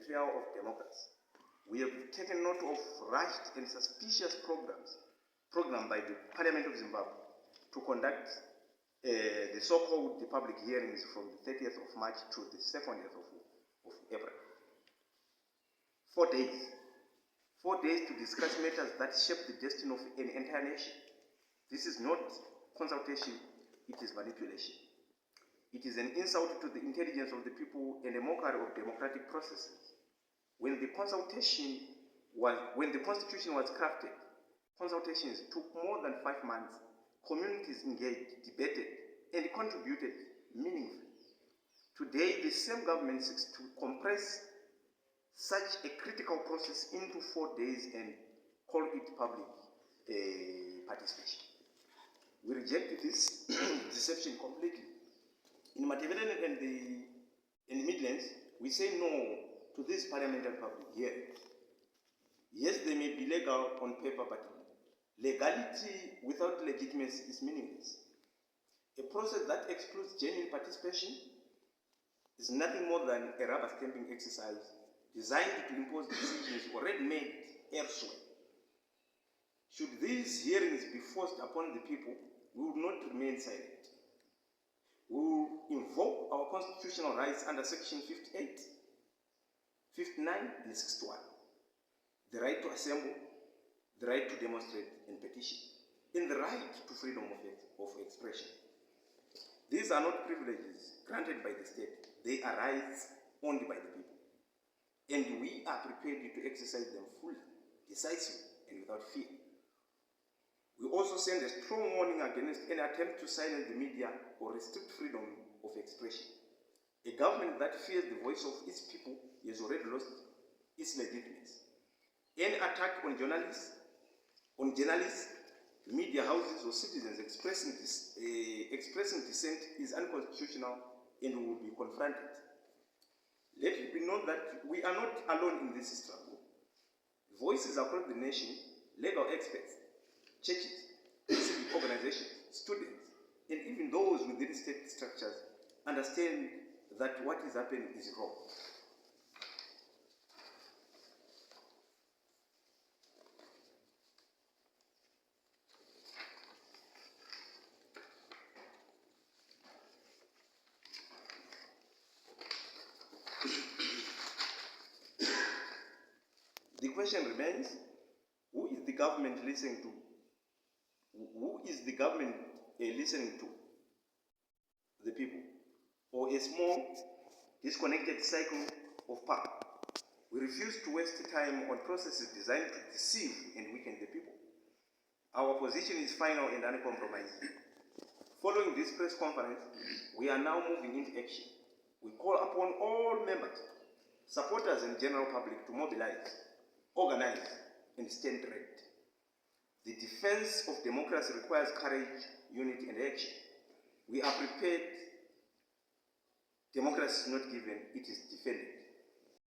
betrayal of democracy. We have taken note of rushed and suspicious program by the Parliament of Zimbabwe to conduct the so-called public hearings from the 30th of March to the 2nd of April. 4 days. 4 days to discuss matters that shape the destiny of an entire nation. This is not consultation, it is manipulation. It is an insult to the intelligence of the people and a mockery of democratic processes. When the Constitution was crafted, consultations took more than 5 months. Communities engaged, debated, and contributed meaningfully. Today, the same government seeks to compress such a critical process into 4 days and call it public participation. We reject this deception completely. In Matabeleland and the Midlands, we say no to this parliamentary public hearings. Yes, they may be legal on paper, but legality without legitimacy is meaningless. A process that excludes genuine participation is nothing more than a rubber stamping exercise designed to impose decisions already made elsewhere. Should these hearings be forced upon the people, we will not remain silent. We will invoke our constitutional rights under Section 58, 59, and 61. The right to assemble, the right to demonstrate and petition, and the right to freedom of expression. These are not privileges granted by the state. They are rights owned by the people. And we are prepared to exercise them fully, decisively, and without fear. We also send a strong warning against any attempt to silence the media or restrict freedom of expression. A government that fears the voice of its people has already lost its legitimacy. Any attack on journalists, media houses, or citizens expressing dissent is unconstitutional and will be confronted. Let it be known that we are not alone in this struggle. Voices across the nation, legal experts, churches, civic organizations, students, and even those within state structures understand that what is happening is wrong. The question remains, who is the government listening to? Who is the government listening to? The people. Or a small, disconnected cycle of power. We refuse to waste time on processes designed to deceive and weaken the people. Our position is final and uncompromising. Following this press conference, we are now moving into action. We call upon all members, supporters, and general public to mobilize, organize, and stand ready. The defense of democracy requires courage, unity, and action. We are prepared. Democracy is not given, it is defended.